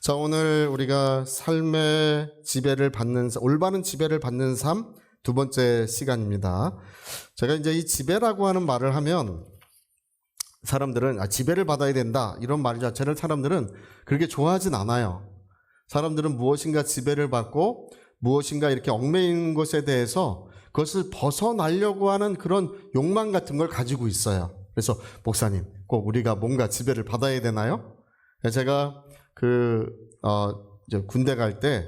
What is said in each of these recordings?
자, 오늘 우리가 삶의 지배를 받는, 올바른 지배를 받는 삶 두 번째 시간입니다. 제가 이제 이 지배라고 하는 말을 하면 사람들은 지배를 받아야 된다 이런 말 자체를 사람들은 그렇게 좋아하진 않아요. 사람들은 무엇인가 지배를 받고 무엇인가 이렇게 얽매이는 것에 대해서 그것을 벗어나려고 하는 그런 욕망 같은 걸 가지고 있어요. 그래서 목사님, 꼭 우리가 뭔가 지배를 받아야 되나요? 제가 이제 군대 갈 때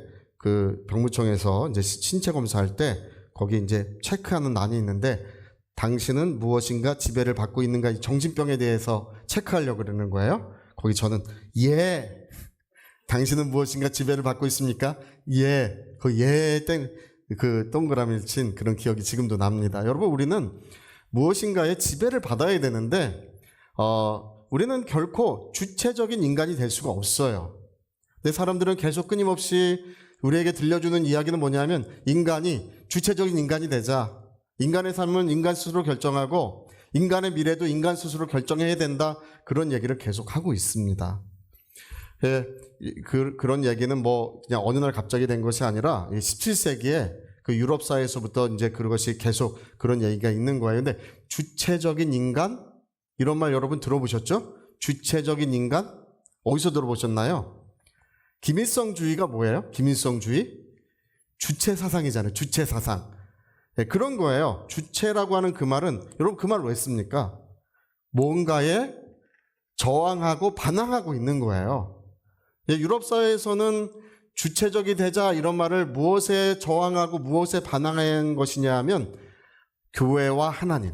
병무청에서 이제 신체 검사할 때 거기 이제 체크하는 난이 있는데 당신은 무엇인가 지배를 받고 있는가 이 정신병에 대해서 체크하려고 그러는 거예요. 거기 저는 예. 당신은 무엇인가 지배를 받고 있습니까? 예. 그 동그라미를 친 그런 기억이 지금도 납니다. 여러분, 우리는 무엇인가의 지배를 받아야 되는데 우리는 결코 주체적인 인간이 될 수가 없어요. 근데 사람들은 계속 끊임없이 우리에게 들려주는 이야기는 뭐냐면 인간이 주체적인 인간이 되자. 인간의 삶은 인간 스스로 결정하고 인간의 미래도 인간 스스로 결정해야 된다. 그런 얘기를 계속 하고 있습니다. 그런 얘기는 뭐 그냥 어느 날 갑자기 된 것이 아니라 17세기에 그 유럽 사회에서부터 이제 그것이 계속 그런 얘기가 있는 거예요. 근데 주체적인 인간? 이런 말 여러분 들어보셨죠? 주체적인 인간? 어디서 들어보셨나요? 김일성주의가 뭐예요? 김일성주의? 주체 사상이잖아요. 주체 사상. 네, 그런 거예요. 주체라고 하는 그 말은 여러분 그 말 왜 씁니까? 뭔가에 저항하고 반항하고 있는 거예요. 유럽 사회에서는 주체적이 되자 이런 말을 무엇에 저항하고 무엇에 반항한 것이냐 하면 교회와 하나님.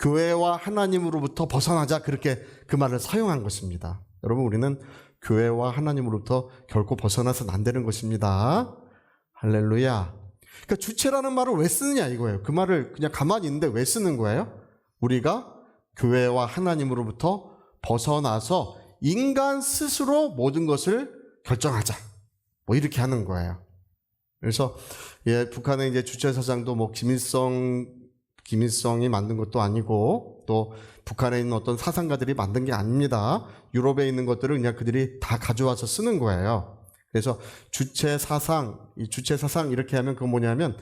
교회와 하나님으로부터 벗어나자 그렇게 그 말을 사용한 것입니다. 여러분, 우리는 교회와 하나님으로부터 결코 벗어나서는 안 되는 것입니다. 할렐루야. 그러니까 주체라는 말을 왜 쓰느냐 이거예요. 그 말을 그냥 가만히 있는데 왜 쓰는 거예요? 우리가 교회와 하나님으로부터 벗어나서 인간 스스로 모든 것을 결정하자. 뭐 이렇게 하는 거예요. 그래서 북한의 이제 주체 사상도 뭐 김일성이 만든 것도 아니고 또 북한에 있는 어떤 사상가들이 만든 게 아닙니다. 유럽에 있는 것들을 그냥 그들이 다 가져와서 쓰는 거예요. 그래서 주체 사상 이렇게 하면 그건 뭐냐면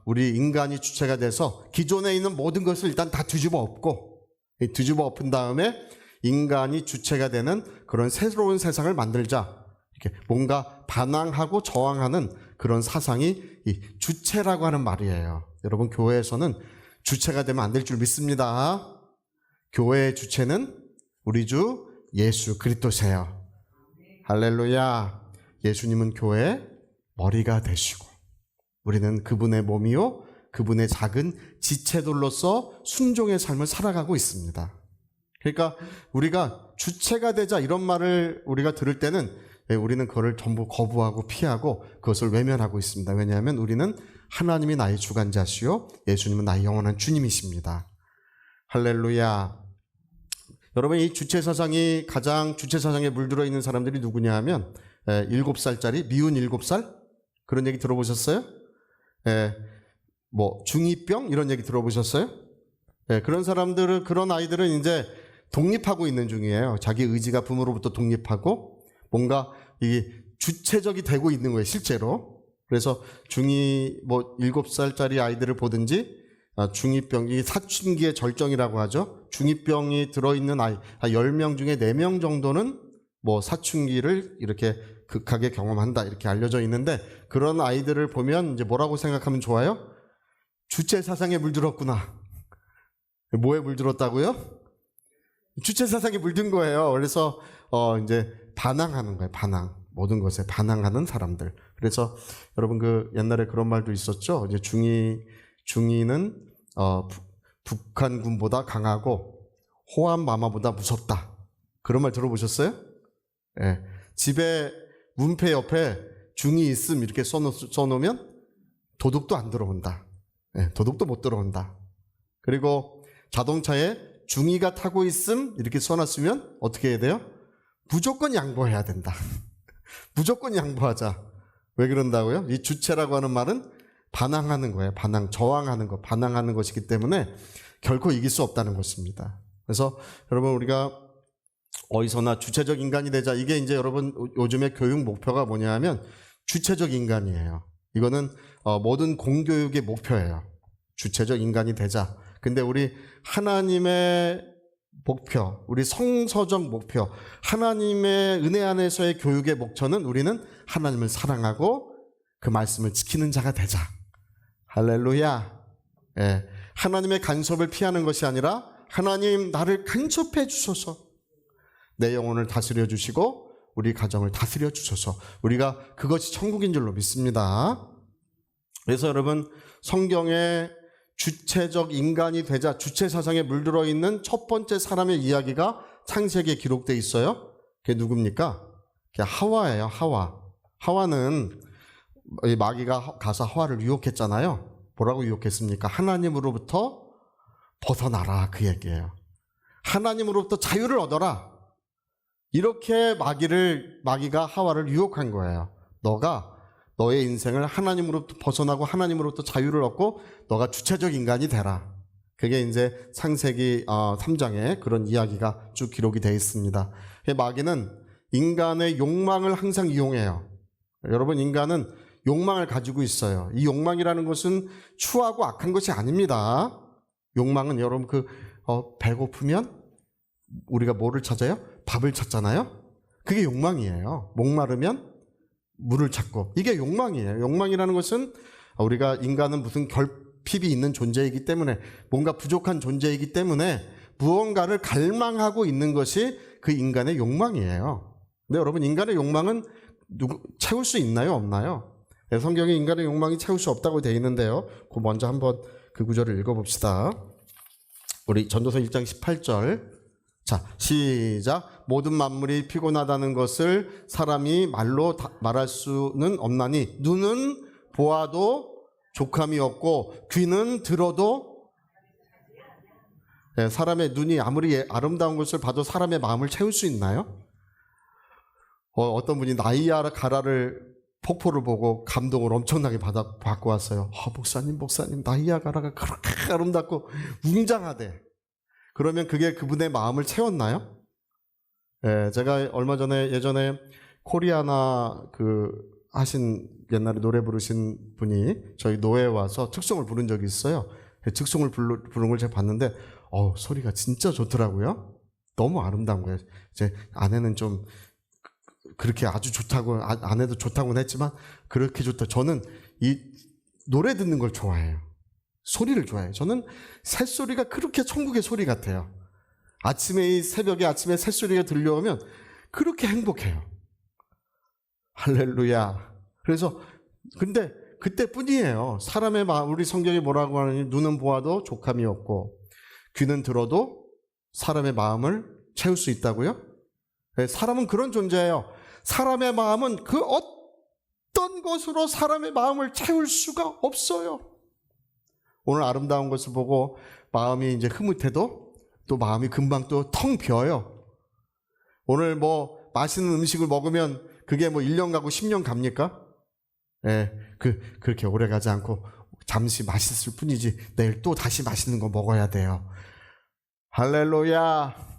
우리 인간이 주체가 돼서 기존에 있는 모든 것을 일단 다 뒤집어 엎은 다음에 인간이 주체가 되는 그런 새로운 세상을 만들자. 이렇게 뭔가 반항하고 저항하는 그런 사상이 이 주체라고 하는 말이에요. 여러분, 교회에서는 주체가 되면 안 될 줄 믿습니다. 교회의 주체는 우리 주 예수 그리스도세요. 할렐루야. 예수님은 교회의 머리가 되시고 우리는 그분의 몸이요 그분의 작은 지체들로서 순종의 삶을 살아가고 있습니다. 그러니까 우리가 주체가 되자 이런 말을 우리가 들을 때는 우리는 그걸 전부 거부하고 피하고 그것을 외면하고 있습니다. 왜냐하면 우리는 하나님이 나의 주관자시요 예수님은 나의 영원한 주님이십니다. 할렐루야. 여러분, 이 주체사상이 가장 주체사상에 물들어 있는 사람들이 누구냐 하면 7살짜리 미운 7살 그런 얘기 들어보셨어요? 뭐 중2병 이런 얘기 들어보셨어요? 그런 사람들은, 그런 아이들은 이제 독립하고 있는 중이에요. 자기 의지가 부모로부터 독립하고 뭔가 이 주체적이 되고 있는 거예요, 실제로. 그래서 뭐 7살짜리 아이들을 보든지 중2병, 이 사춘기의 절정이라고 하죠. 중2병이 들어있는 아이 10명 중에 4명 정도는 뭐 사춘기를 이렇게 극하게 경험한다 이렇게 알려져 있는데 그런 아이들을 보면 이제 뭐라고 생각하면 좋아요? 주체 사상에 물들었구나. 뭐에 물들었다고요? 주체 사상에 물든 거예요. 그래서 이제 반항하는 거예요. 반항. 모든 것에 반항하는 사람들. 그래서 여러분 옛날에 그런 말도 있었죠. 이제 중이는 북한군보다 강하고 호암 마마보다 무섭다. 그런 말 들어보셨어요? 예. 집에 문패 옆에 중이 있음 이렇게 써놓으면 도둑도 안 들어온다. 예, 도둑도 못 들어온다. 그리고 자동차에 중이가 타고 있음 이렇게 써놨으면 어떻게 해야 돼요? 무조건 양보해야 된다. 무조건 양보하자. 왜 그런다고요? 이 주체라고 하는 말은 반항하는 거예요. 저항하는 거, 반항하는 것이기 때문에 결코 이길 수 없다는 것입니다. 그래서 여러분, 우리가 어디서나 주체적 인간이 되자. 이게 이제 여러분 요즘의 교육 목표가 뭐냐면 주체적 인간이에요. 이거는 모든 공교육의 목표예요. 주체적 인간이 되자. 근데 우리 하나님의 목표, 우리 성서적 목표, 하나님의 은혜 안에서의 교육의 목표는 우리는 하나님을 사랑하고 그 말씀을 지키는 자가 되자. 할렐루야. 예. 하나님의 간섭을 피하는 것이 아니라 하나님 나를 간섭해 주소서. 내 영혼을 다스려 주시고 우리 가정을 다스려 주소서. 우리가 그것이 천국인 줄로 믿습니다. 그래서 여러분 성경에 주체적 인간이 되자 주체 사상에 물들어 있는 첫 번째 사람의 이야기가 창세기에 기록되어 있어요. 그게 누굽니까? 그게 하와예요. 하와는 마귀가 가서 하와를 유혹했잖아요. 뭐라고 유혹했습니까? 하나님으로부터 벗어나라, 그 얘기예요. 하나님으로부터 자유를 얻어라. 이렇게 마귀가 하와를 유혹한 거예요. 너가 너의 인생을 하나님으로부터 벗어나고 하나님으로부터 자유를 얻고 너가 주체적 인간이 되라. 그게 이제 창세기 3장에 그런 이야기가 쭉 기록이 되어 있습니다. 마귀는 인간의 욕망을 항상 이용해요. 여러분, 인간은 욕망을 가지고 있어요. 이 욕망이라는 것은 추하고 악한 것이 아닙니다. 욕망은 여러분 배고프면 우리가 뭐를 찾아요? 밥을 찾잖아요. 그게 욕망이에요. 목마르면 물을 찾고, 이게 욕망이에요. 욕망이라는 것은 우리가 인간은 무슨 결핍이 있는 존재이기 때문에, 뭔가 부족한 존재이기 때문에 무언가를 갈망하고 있는 것이 그 인간의 욕망이에요. 근데 여러분, 인간의 욕망은 채울 수 있나요? 없나요? 성경에 인간의 욕망이 채울 수 없다고 되어 있는데요. 먼저 한번 그 구절을 읽어봅시다. 우리 전도서 1장 18절. 자, 시작. 모든 만물이 피곤하다는 것을 사람이 말로 말할 수는 없나니 눈은 보아도 족함이 없고 귀는 들어도. 사람의 눈이 아무리 아름다운 것을 봐도 사람의 마음을 채울 수 있나요? 어떤 분이 나이아가라를 폭포를 보고 감동을 엄청나게 받고 왔어요. 목사님 나이아가라가 그렇게 아름답고 웅장하대. 그러면 그게 그분의 마음을 채웠나요? 제가 얼마 전에 예전에 코리아나 하신 옛날에 노래 부르신 분이 저희 노회에 와서 특송을 부른 적이 있어요. 특송을 부른 걸 제가 봤는데 소리가 진짜 좋더라고요. 너무 아름다운 거예요. 제 아내는 좀 그렇게 아주 좋다고, 아내도 좋다고는 했지만 그렇게 좋다. 저는 이 노래 듣는 걸 좋아해요. 소리를 좋아해요. 저는 새소리가 그렇게 천국의 소리 같아요. 새벽에 아침에 새소리가 들려오면 그렇게 행복해요. 할렐루야. 그래서 근데 그때뿐이에요. 사람의 마음, 우리 성경이 뭐라고 하느니 눈은 보아도 족함이 없고 귀는 들어도 사람의 마음을 채울 수 있다고요? 사람은 그런 존재예요. 사람의 마음은 그 어떤 것으로 사람의 마음을 채울 수가 없어요. 오늘 아름다운 것을 보고 마음이 이제 흐뭇해도 또 마음이 금방 또 텅 비어요. 오늘 맛있는 음식을 먹으면 그게 1년 가고 10년 갑니까? 그렇게 오래 가지 않고 잠시 맛있을 뿐이지 내일 또 다시 맛있는 거 먹어야 돼요. 할렐루야.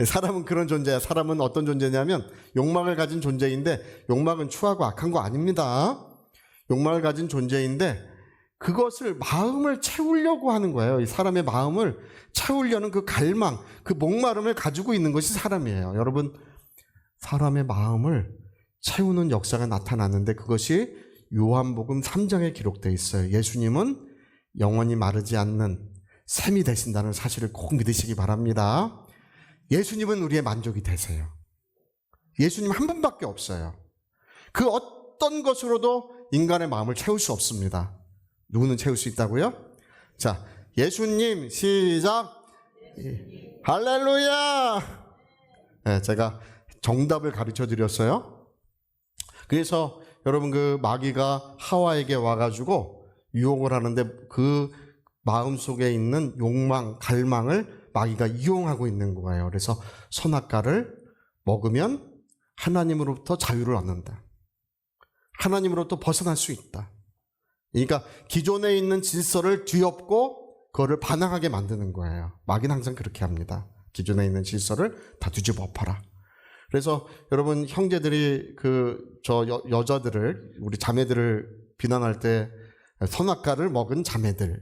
사람은 그런 존재야. 사람은 어떤 존재냐면 욕망을 가진 존재인데, 욕망은 추하고 악한 거 아닙니다. 욕망을 가진 존재인데 그것을 마음을 채우려고 하는 거예요. 이 사람의 마음을 채우려는 그 갈망, 그 목마름을 가지고 있는 것이 사람이에요. 여러분, 사람의 마음을 채우는 역사가 나타났는데 그것이 요한복음 3장에 기록되어 있어요. 예수님은 영원히 마르지 않는 샘이 되신다는 사실을 꼭 믿으시기 바랍니다. 예수님은 우리의 만족이 되세요. 예수님 한 분밖에 없어요. 그 어떤 것으로도 인간의 마음을 채울 수 없습니다. 누구는 채울 수 있다고요? 자, 예수님, 시작. 할렐루야. 제가 정답을 가르쳐 드렸어요. 그래서 여러분, 마귀가 하와에게 와가지고 유혹을 하는데 그 마음속에 있는 욕망, 갈망을 마귀가 이용하고 있는 거예요. 그래서 선악과를 먹으면 하나님으로부터 자유를 얻는다. 하나님으로부터 벗어날 수 있다. 그러니까 기존에 있는 질서를 뒤엎고 그거를 반항하게 만드는 거예요. 마귀는 항상 그렇게 합니다. 기존에 있는 질서를 다 뒤집어 엎어라. 그래서 여러분 형제들이 여자들을 우리 자매들을 비난할 때 선악과를 먹은 자매들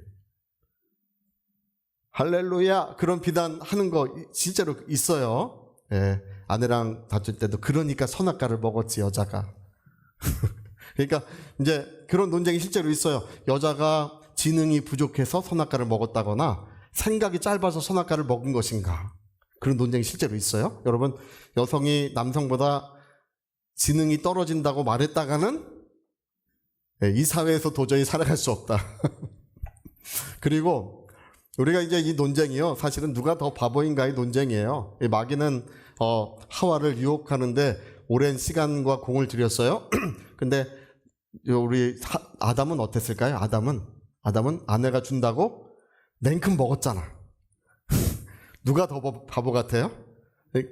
할렐루야 그런 비난하는 거 진짜로 있어요. 예, 아내랑 다툴 때도 그러니까 선악과를 먹었지 여자가. 그러니까 이제 그런 논쟁이 실제로 있어요. 여자가 지능이 부족해서 선악과를 먹었다거나 생각이 짧아서 선악과를 먹은 것인가. 그런 논쟁이 실제로 있어요. 여러분 여성이 남성보다 지능이 떨어진다고 말했다가는 이 사회에서 도저히 살아갈 수 없다. 그리고 우리가 이제 이 논쟁이요 사실은 누가 더 바보인가의 논쟁이에요. 마귀는 하와를 유혹하는데 오랜 시간과 공을 들였어요. 근데 우리 아담은 어땠을까요? 아담은 아내가 준다고 냉큼 먹었잖아. 누가 더 바보 같아요? 네,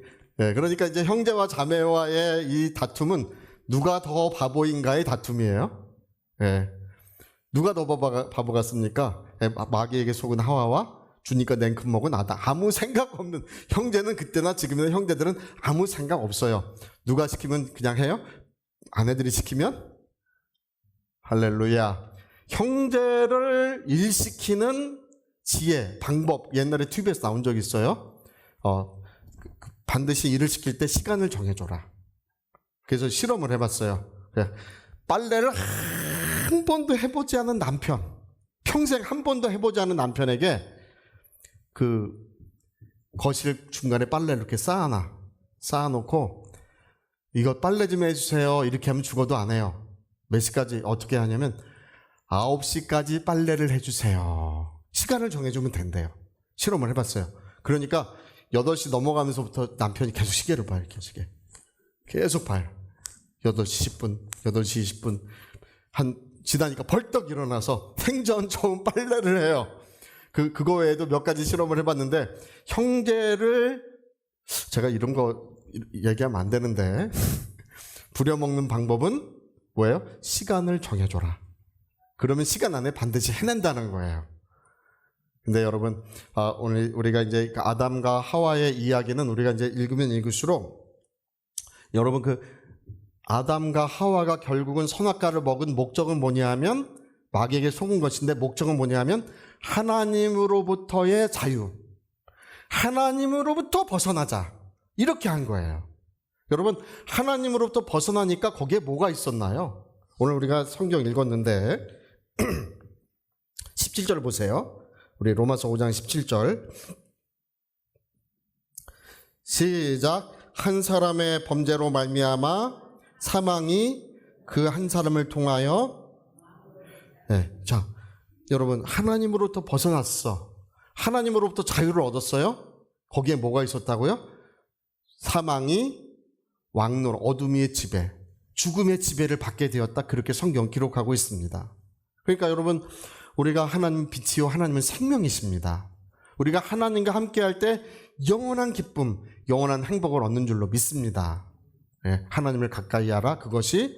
그러니까 이제 형제와 자매와의 이 다툼은 누가 더 바보인가의 다툼이에요. 네. 누가 더 바보 같습니까? 네, 마귀에게 속은 하와와 주니까 냉큼 먹은 아담. 아무 생각 없는 형제는 그때나 지금이나 형제들은 아무 생각 없어요. 누가 시키면 그냥 해요? 아내들이 시키면 할렐루야. 형제를 일시키는 지혜, 방법 옛날에 TV에서 나온 적이 있어요. 반드시 일을 시킬 때 시간을 정해줘라. 그래서 실험을 해봤어요. 빨래를 한 번도 해보지 않은 남편, 평생 한 번도 해보지 않은 남편에게 그 거실 중간에 빨래를 이렇게 쌓아놓고 이거 빨래 좀 해주세요. 이렇게 하면 죽어도 안 해요. 몇 시까지 어떻게 하냐면 9시까지 빨래를 해주세요. 시간을 정해주면 된대요. 실험을 해봤어요. 그러니까 8시 넘어가면서부터 남편이 계속 시계를 봐요. 계속 봐요. 8시 10분, 8시 20분 지나니까 벌떡 일어나서 생전 처음 빨래를 해요. 그거 외에도 몇 가지 실험을 해봤는데 형제를 제가 이런 거 얘기하면 안 되는데 부려먹는 방법은 뭐예요? 시간을 정해줘라. 그러면 시간 안에 반드시 해낸다는 거예요. 근데 여러분 오늘 우리가 이제 아담과 하와의 이야기는 우리가 이제 읽으면 읽을수록 여러분 그 아담과 하와가 결국은 선악과를 먹은 목적은 뭐냐 하면 마귀에게 속은 것인데 목적은 뭐냐 하면 하나님으로부터의 자유, 하나님으로부터 벗어나자 이렇게 한 거예요. 여러분 하나님으로부터 벗어나니까 거기에 뭐가 있었나요? 오늘 우리가 성경 읽었는데 17절 보세요. 우리 로마서 5장 17절 시작. 한 사람의 범죄로 말미암아 사망이 그 한 사람을 통하여 자 여러분 하나님으로부터 벗어났어. 하나님으로부터 자유를 얻었어요. 거기에 뭐가 있었다고요? 사망이 왕노로 어둠의 지배, 죽음의 지배를 받게 되었다. 그렇게 성경 기록하고 있습니다. 그러니까 여러분 우리가 하나님 빛이요 하나님은 생명이십니다. 우리가 하나님과 함께할 때 영원한 기쁨, 영원한 행복을 얻는 줄로 믿습니다. 하나님을 가까이 하라. 그것이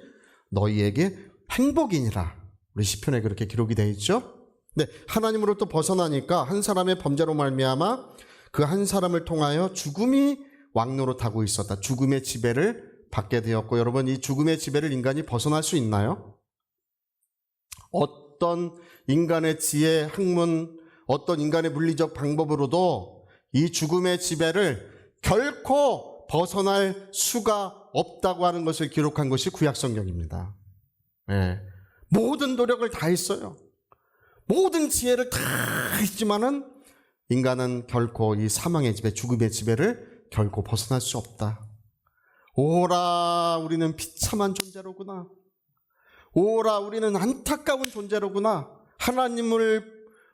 너희에게 행복이니라. 우리 시편에 그렇게 기록이 되어 있죠. 네, 하나님으로부터 벗어나니까 한 사람의 범죄로 말미암아 그 한 사람을 통하여 죽음이 왕노릇하고 있었다. 죽음의 지배를 받게 되었고 여러분 이 죽음의 지배를 인간이 벗어날 수 있나요? 어떤 인간의 지혜, 학문, 어떤 인간의 물리적 방법으로도 이 죽음의 지배를 결코 벗어날 수가 없다고 하는 것을 기록한 것이 구약성경입니다. 모든 노력을 다 했어요. 모든 지혜를 다 했지만은 인간은 결코 이 사망의 지배, 죽음의 지배를 결코 벗어날 수 없다. 오라 우리는 비참한 존재로구나. 오라 우리는 안타까운 존재로구나.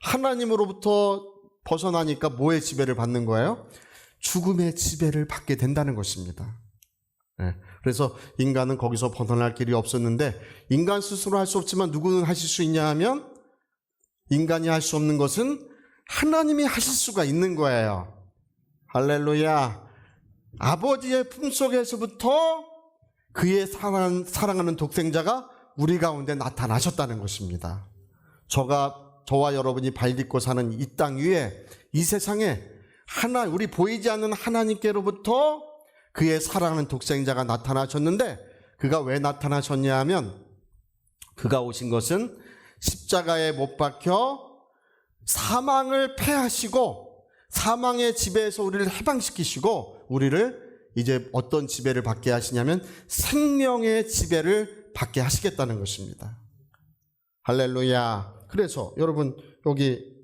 하나님으로부터 벗어나니까 뭐의 지배를 받는 거예요? 죽음의 지배를 받게 된다는 것입니다. 그래서 인간은 거기서 벗어날 길이 없었는데 인간 스스로 할 수 없지만 누구는 하실 수 있냐 하면 인간이 할 수 없는 것은 하나님이 하실 수가 있는 거예요. 할렐루야. 아버지의 품속에서부터 그의 사랑하는 독생자가 우리 가운데 나타나셨다는 것입니다. 저와 여러분이 발 딛고 사는 이 땅 위에 이 세상에 우리 보이지 않는 하나님께로부터 그의 사랑하는 독생자가 나타나셨는데, 그가 왜 나타나셨냐 하면, 그가 오신 것은 십자가에 못 박혀 사망을 패하시고 사망의 지배에서 우리를 해방시키시고, 우리를 이제 어떤 지배를 받게 하시냐면 생명의 지배를 받게 하시겠다는 것입니다. 할렐루야. 그래서 여러분 여기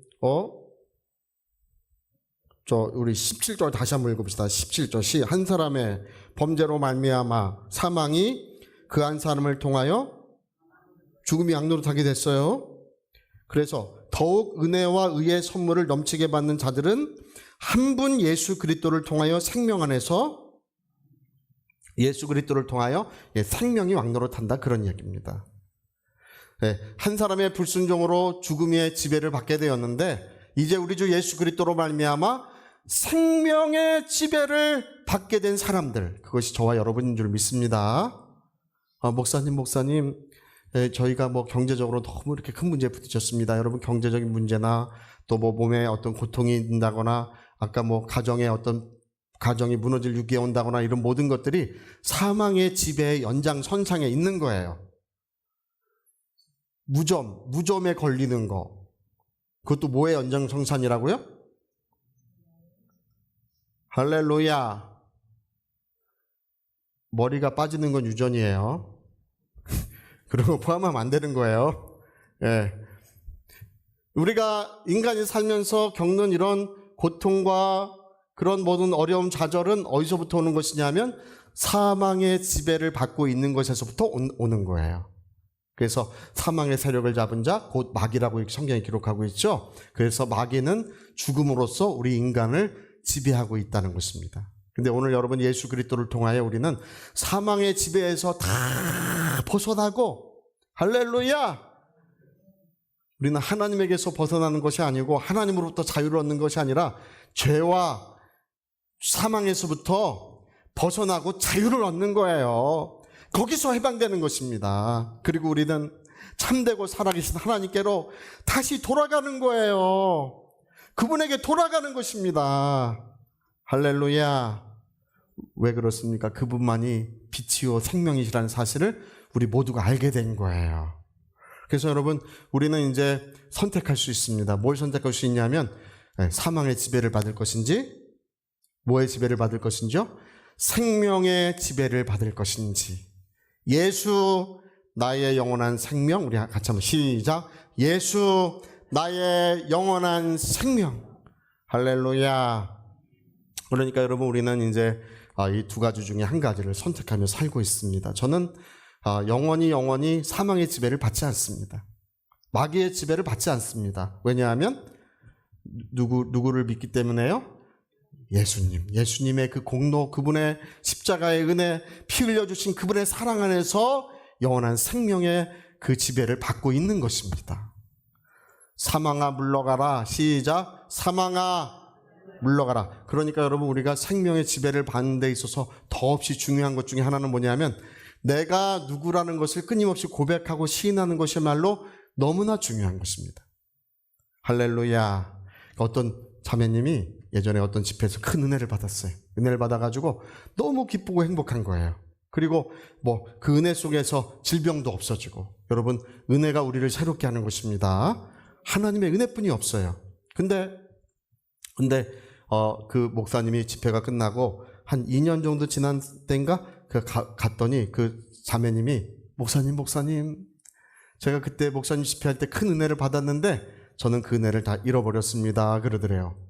우리 17절 다시 한번 읽어봅시다. 17절 한 사람의 범죄로 말미암아 사망이 그 한 사람을 통하여 죽음이 양노릇하게 됐어요. 그래서 더욱 은혜와 의의 선물을 넘치게 받는 자들은 한 분 예수 그리스도를 통하여 생명 안에서 생명이 왕노릇한다, 그런 이야기입니다. 네, 한 사람의 불순종으로 죽음의 지배를 받게 되었는데, 이제 우리 주 예수 그리스도로 말미암아 생명의 지배를 받게 된 사람들, 그것이 저와 여러분인 줄 믿습니다. 목사님, 저희가 경제적으로 너무 이렇게 큰 문제에 부딪혔습니다. 여러분, 경제적인 문제나 또 몸에 어떤 고통이 있다거나, 아까 가정이 무너질 위기에 온다거나, 이런 모든 것들이 사망의 지배의 연장선상에 있는 거예요. 무좀에 걸리는 거, 그것도 뭐의 연장선상이라고요? 할렐루야. 머리가 빠지는 건 유전이에요. 그런 거 포함하면 안 되는 거예요. 예. 우리가 인간이 살면서 겪는 이런 고통과 그런 모든 어려움, 좌절은 어디서부터 오는 것이냐면 사망의 지배를 받고 있는 것에서부터 오는 거예요. 그래서 사망의 세력을 잡은 자, 곧 마귀라고 성경이 기록하고 있죠. 그래서 마귀는 죽음으로써 우리 인간을 지배하고 있다는 것입니다. 근데 오늘 여러분, 예수 그리스도를 통하여 우리는 사망의 지배에서 다 벗어나고, 할렐루야! 우리는 하나님에게서 벗어나는 것이 아니고 하나님으로부터 자유를 얻는 것이 아니라 죄와 사망에서부터 벗어나고 자유를 얻는 거예요. 거기서 해방되는 것입니다. 그리고 우리는 참되고 살아계신 하나님께로 다시 돌아가는 거예요. 그분에게 돌아가는 것입니다. 할렐루야. 왜 그렇습니까? 그분만이 빛이요 생명이시라는 사실을 우리 모두가 알게 된 거예요. 그래서 여러분, 우리는 이제 선택할 수 있습니다. 뭘 선택할 수 있냐면, 사망의 지배를 받을 것인지, 뭐의 지배를 받을 것인지요? 생명의 지배를 받을 것인지. 예수 나의 영원한 생명. 우리 같이 한번 시작. 예수 나의 영원한 생명. 할렐루야. 그러니까 여러분, 우리는 이제 이 두 가지 중에 한 가지를 선택하며 살고 있습니다. 저는 영원히 사망의 지배를 받지 않습니다. 마귀의 지배를 받지 않습니다. 왜냐하면 누구를 믿기 때문에요? 예수님의 그 공로, 그분의 십자가의 은혜, 피 흘려주신 그분의 사랑 안에서 영원한 생명의 그 지배를 받고 있는 것입니다. 사망아 물러가라. 시작. 사망아 물러가라. 그러니까 여러분, 우리가 생명의 지배를 받는 데 있어서 더없이 중요한 것 중에 하나는 뭐냐면, 내가 누구라는 것을 끊임없이 고백하고 시인하는 것이야말로 너무나 중요한 것입니다. 할렐루야. 어떤 자매님이 예전에 어떤 집회에서 큰 은혜를 받았어요. 은혜를 받아가지고 너무 기쁘고 행복한 거예요. 그리고 그 은혜 속에서 질병도 없어지고. 여러분, 은혜가 우리를 새롭게 하는 것입니다. 하나님의 은혜뿐이 없어요. 근데 그 목사님이 집회가 끝나고 한 2년 정도 지난 때인가 갔더니 그 자매님이 목사님, 제가 그때 목사님 집회할 때 큰 은혜를 받았는데 저는 그 은혜를 다 잃어버렸습니다, 그러더래요.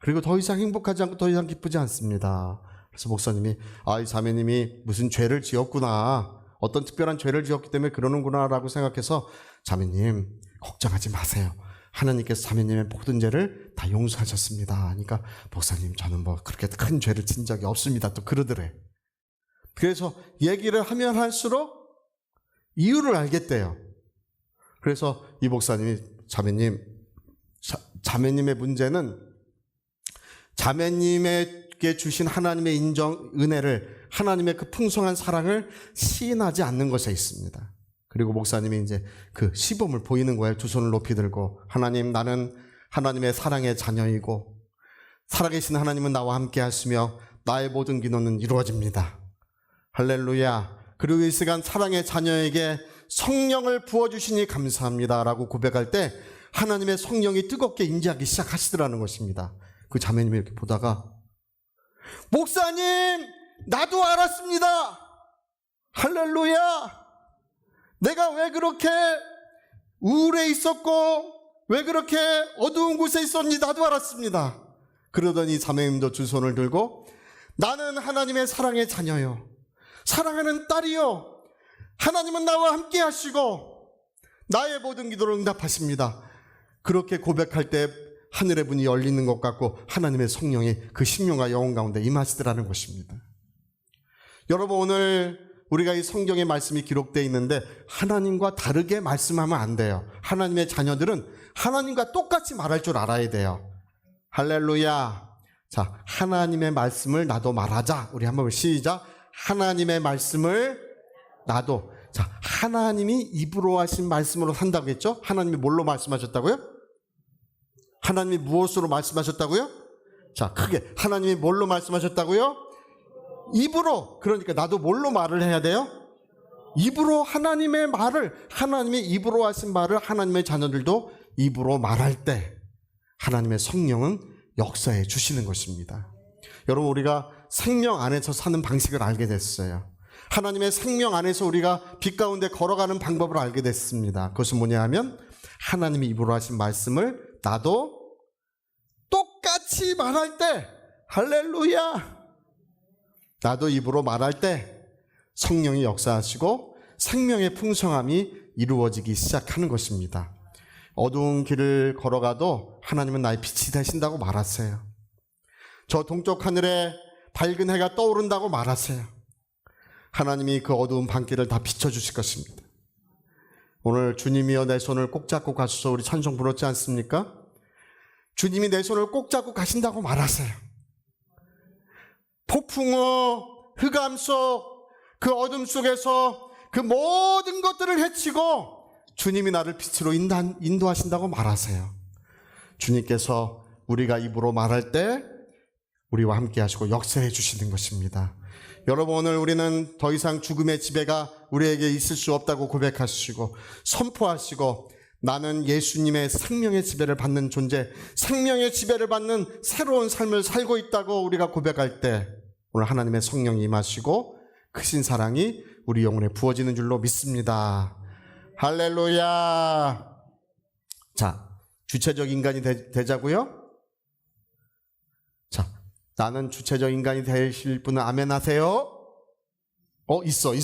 그리고 더 이상 행복하지 않고 더 이상 기쁘지 않습니다. 그래서 목사님이 이 자매님이 무슨 죄를 지었구나, 어떤 특별한 죄를 지었기 때문에 그러는구나 라고 생각해서, 자매님 걱정하지 마세요, 하나님께서 자매님의 모든 죄를 다 용서하셨습니다. 그러니까 목사님, 저는 그렇게 큰 죄를 진 적이 없습니다, 또 그러더래. 그래서 얘기를 하면 할수록 이유를 알겠대요. 그래서 이 목사님이, 자매님의 문제는 자매님에게 주신 하나님의 은혜를, 하나님의 그 풍성한 사랑을 시인하지 않는 것에 있습니다. 그리고 목사님이 이제 그 시범을 보이는 거예요. 두 손을 높이 들고, 하나님, 나는 하나님의 사랑의 자녀이고 살아계신 하나님은 나와 함께 하시며 나의 모든 기도는 이루어집니다. 할렐루야. 그리고 이 시간 사랑의 자녀에게 성령을 부어주시니 감사합니다 라고 고백할 때 하나님의 성령이 뜨겁게 임재하기 시작하시더라는 것입니다. 그 자매님이 이렇게 보다가 목사님 나도 알았습니다. 할렐루야. 내가 왜 그렇게 우울해 있었고 왜 그렇게 어두운 곳에 있었는지 나도 알았습니다. 그러더니 자매님도 두 손을 들고 나는 하나님의 사랑의 자녀요, 사랑하는 딸이요, 하나님은 나와 함께 하시고 나의 모든 기도를 응답하십니다. 그렇게 고백할 때 하늘의 문이 열리는 것 같고 하나님의 성령이 그 심령과 영혼 가운데 임하시더라는 것입니다. 여러분, 오늘 우리가 이 성경의 말씀이 기록되어 있는데 하나님과 다르게 말씀하면 안 돼요. 하나님의 자녀들은 하나님과 똑같이 말할 줄 알아야 돼요. 할렐루야. 자, 하나님의 말씀을 나도 말하자. 우리 한번 시작. 하나님의 말씀을 나도. 자, 하나님이 입으로 하신 말씀으로 산다고 했죠? 하나님이 뭘로 말씀하셨다고요? 하나님이 무엇으로 말씀하셨다고요? 자, 크게. 하나님이 뭘로 말씀하셨다고요? 입으로. 그러니까 나도 뭘로 말을 해야 돼요? 입으로 하나님의 말을, 하나님이 입으로 하신 말을 하나님의 자녀들도 입으로 말할 때 하나님의 성령은 역사해 주시는 것입니다. 여러분, 우리가 생명 안에서 사는 방식을 알게 됐어요. 하나님의 생명 안에서 우리가 빛 가운데 걸어가는 방법을 알게 됐습니다. 그것은 뭐냐 하면 하나님이 입으로 하신 말씀을 나도 똑같이 말할 때, 할렐루야, 나도 입으로 말할 때 성령이 역사하시고 생명의 풍성함이 이루어지기 시작하는 것입니다. 어두운 길을 걸어가도 하나님은 나의 빛이 되신다고 말하세요. 저 동쪽 하늘에 밝은 해가 떠오른다고 말하세요. 하나님이 그 어두운 밤길을 다 비춰주실 것입니다. 오늘 주님이여 내 손을 꼭 잡고 가소서, 우리 찬송 부르지 않습니까? 주님이 내 손을 꼭 잡고 가신다고 말하세요. 폭풍우, 흑암 속, 그 어둠 속에서 그 모든 것들을 헤치고 주님이 나를 빛으로 인도하신다고 말하세요. 주님께서 우리가 입으로 말할 때 우리와 함께 하시고 역사해 주시는 것입니다. 여러분, 오늘 우리는 더 이상 죽음의 지배가 우리에게 있을 수 없다고 고백하시고 선포하시고 나는 예수님의 생명의 지배를 받는 존재, 생명의 지배를 받는 새로운 삶을 살고 있다고 우리가 고백할 때 오늘 하나님의 성령이 임하시고 크신 사랑이 우리 영혼에 부어지는 줄로 믿습니다. 할렐루야. 자, 주체적 인간이 되자고요. 자, 나는 주체적 인간이 되실 분은 아멘 하세요. 있어.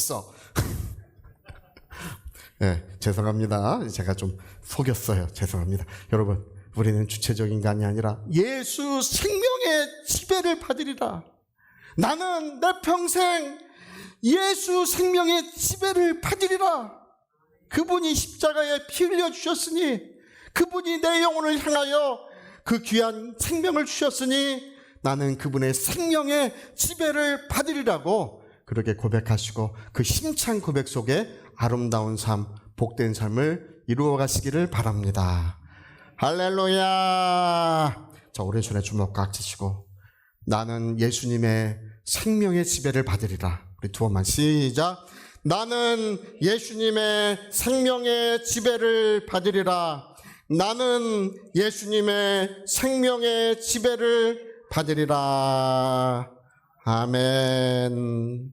네, 죄송합니다. 제가 좀 속였어요. 죄송합니다. 여러분, 우리는 주체적 인간이 아니라 예수 생명의 지배를 받으리라. 나는 내 평생 예수 생명의 지배를 받으리라. 그분이 십자가에 피 흘려 주셨으니, 그분이 내 영혼을 향하여 그 귀한 생명을 주셨으니 나는 그분의 생명의 지배를 받으리라고 그렇게 고백하시고 그 힘찬 고백 속에 아름다운 삶, 복된 삶을 이루어 가시기를 바랍니다. 할렐루야. 자, 오른손에 주먹 꽉 쥐시고 나는 예수님의 생명의 지배를 받으리라. 우리 두 번만 시작. 나는 예수님의 생명의 지배를 받으리라. 나는 예수님의 생명의 지배를 받으리라. 아멘.